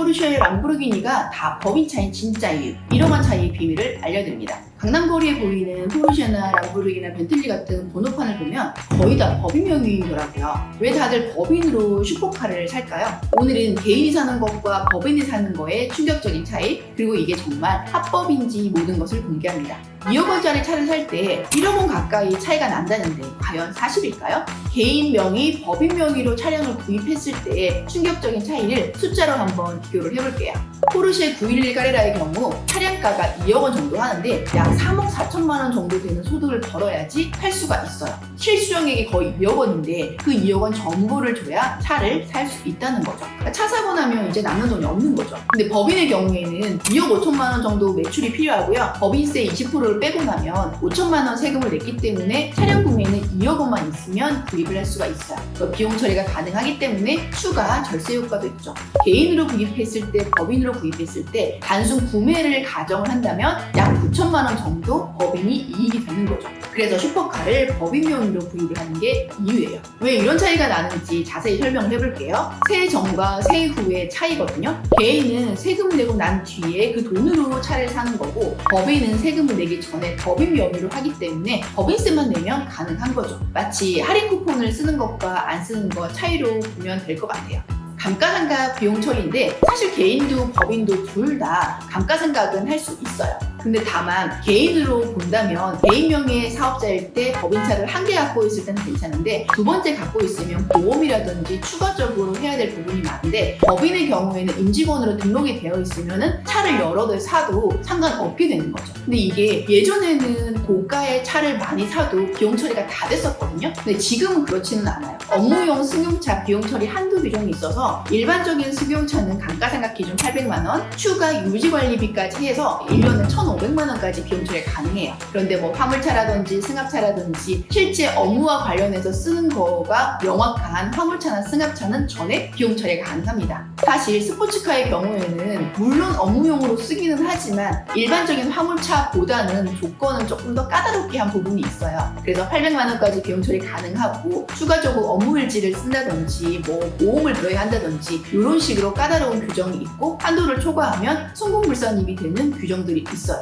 포르쉐, 람보르기니가 다 법인차인 진짜 이유, 이러한 차이의 비밀을 알려드립니다. 강남거리에 보이는 포르쉐나 람보르기니나 벤틀리 같은 번호판을 보면 거의 다 법인명이더라고요. 왜 다들 법인으로 슈퍼카를 살까요? 오늘은 개인이 사는 것과 법인이 사는 거의 충격적인 차이, 그리고 이게 정말 합법인지 모든 것을 공개합니다. 2억 원짜리 차를 살 때 1억 원 가까이 차이가 난다는데 과연 사실일까요? 개인 명의, 법인 명의로 차량을 구입했을 때의 충격적인 차이를 숫자로 한번 비교를 해볼게요. 포르쉐 911 카레라의 경우 차량가가 2억 원 정도 하는데 약 3억 4천만 원 정도 되는 소득을 벌어야지 살 수가 있어요. 실수령액이 거의 2억 원인데 그 2억 원 전부를 줘야 차를 살 수 있다는 거죠. 그러니까 차 사고 나면 이제 남는 돈이 없는 거죠. 근데 법인의 경우에는 2억 5천만 원 정도 매출이 필요하고요. 법인세 20%를 빼고 나면 5천만 원 세금을 냈기 때문에 차량 구매에는 2억 원만 있으면 구입을 할 수가 있어요. 비용 처리가 가능하기 때문에 추가 절세 효과도 있죠. 개인으로 구입했을 때, 법인으로 구입했을 때 단순 구매를 가정을 한다면 약 9천만 원 정도 법인이 이익이 되는 거죠. 그래서 슈퍼카를 법인 명의로 구입을 하는 게 이유예요. 왜 이런 차이가 나는지 자세히 설명을 해볼게요. 세해 전과 세해 후의 차이거든요. 개인은 세금 내고 난 뒤에 그 돈으로 차를 사는 거고, 법인은 세금을 내기 전에 법인 명의로 하기 때문에 법인세만 내면 가능한 거죠. 마치 할인 쿠폰을 쓰는 것과 안 쓰는 것 차이로 보면 될 것 같아요. 감가상각 비용 처리인데 사실 개인도 법인도 둘 다 감가상각은 할 수 있어요. 근데 다만 개인으로 본다면 개인 명의의 사업자일 때 법인차를 한 개 갖고 있을 때는 괜찮은데 두 번째 갖고 있으면 보험이라든지 추가적으로 해야 될 부분이 많은데, 법인의 경우에는 임직원으로 등록이 되어 있으면 차를 여러 대 사도 상관없게 되는 거죠. 근데 이게 예전에는 고가의 차를 많이 사도 비용 처리가 다 됐었거든요. 근데 지금은 그렇지는 않아요. 업무용 승용차 비용 처리 한두 규정이 있어서 일반적인 승용차는 감가상각 기준 800만 원, 추가 유지관리비까지 해서 1년에 1,500만 원까지 비용 처리가 가능해요. 그런데 뭐 화물차라든지 승합차라든지 실제 업무와 관련해서 쓰는 거가 명확한 화물차나 승합차는 전액 비용 처리가 가능합니다. 사실 스포츠카의 경우에는 물론 업무용으로 쓰기는 하지만 일반적인 화물차보다는 조건은 조금 더 까다롭게 한 부분이 있어요. 그래서 800만 원까지 비용 처리 가능하고 추가적으로 업무일지를 쓴다든지 뭐 보험을 들어야 한다든지 이런 식으로 까다로운 규정이 있고, 한도를 초과하면 송금불산입이 되는 규정들이 있어요.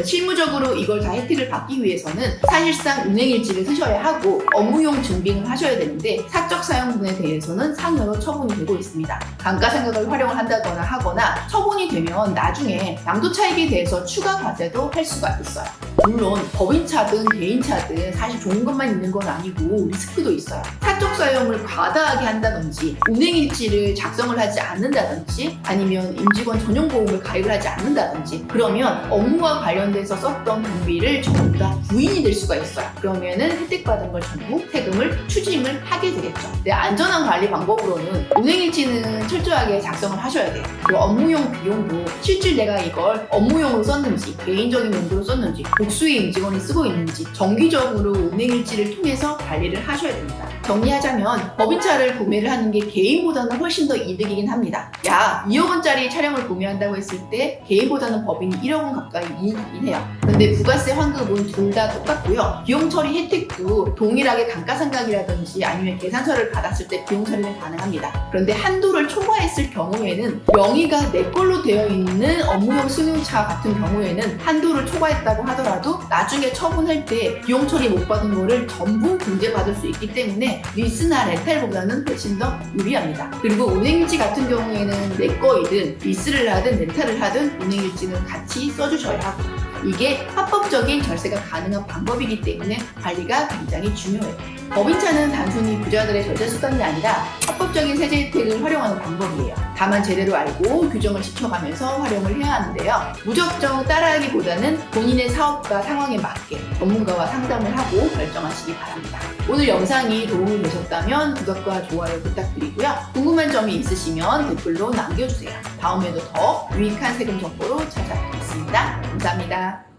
실무적으로 이걸 다 혜택을 받기 위해서는 사실상 운행일지를 쓰셔야 하고 업무용 증빙을 하셔야 되는데, 사적 사용분에 대해서는 상여로 처분이 되고 있습니다. 감가상각을 활용을 한다거나 하거나 처분이 되면 나중에 양도차익에 대해서 추가 과세도 할 수가 있어요. 물론 법인차든 개인차든 사실 좋은 것만 있는 건 아니고 리스크도 있어요. 사적 사용을 과다하게 한다든지 운행일지를 작성을 하지 않는다든지 아니면 임직원 전용보험을 가입을 하지 않는다든지, 그러면 업무와 관련돼서 썼던 경비를 전부 다 부인이 될 수가 있어요. 그러면은 혜택받은 걸 전부 세금을 추징을 하게 되겠죠. 근데 안전한 관리 방법으로는 운행일지는 철저하게 작성을 하셔야 돼요. 그리고 업무용 비용도 실제 내가 이걸 업무용으로 썼는지 개인적인 용도로 썼는지 복수의 임직원이 쓰고 있는지 정기적으로 운행일지를 통해서 관리를 하셔야 됩니다. 정리하자면 법인차를 구매를 하는 게 개인보다는 훨씬 더 이득이긴 합니다. 약 2억 원짜리 차량을 구매한다고 했을 때 개인보다는 법인이 1억 원 가까이 이익이긴 해요. 그런데 부가세 환급은 둘 다 똑같고요. 비용 처리 혜택도 동일하게 감가상각이라든지 아니면 계산서를 받았을 때 비용 처리는 가능합니다. 그런데 한도를 초과했을 경우에는 명의가 내 걸로 되어 있는 업무용 승용차 같은 경우에는 한도를 초과했다고 하더라도 나중에 처분할 때 비용 처리 못 받은 거를 전부 공제받을 수 있기 때문에 리스나 렌탈보다는 훨씬 더 유리합니다. 그리고 운행일지 같은 경우에는 내 거이든 리스를 하든 렌탈을 하든 운행일지는 같이 써주셔야 하고, 이게 합법적인 절세가 가능한 방법이기 때문에 관리가 굉장히 중요해요. 법인차는 단순히 부자들의 절세 수단이 아니라 합법적인 세제 혜택을 활용하는 방법이에요. 다만 제대로 알고 규정을 지켜가면서 활용을 해야 하는데요. 무작정 따라하기보다는 본인의 사업과 상황에 맞게 전문가와 상담을 하고 결정하시기 바랍니다. 오늘 영상이 도움이 되셨다면 구독과 좋아요 부탁드리고요. 궁금한 점이 있으시면 댓글로 남겨주세요. 다음에도 더 유익한 세금 정보로 찾아뵙겠습니다. 감사합니다.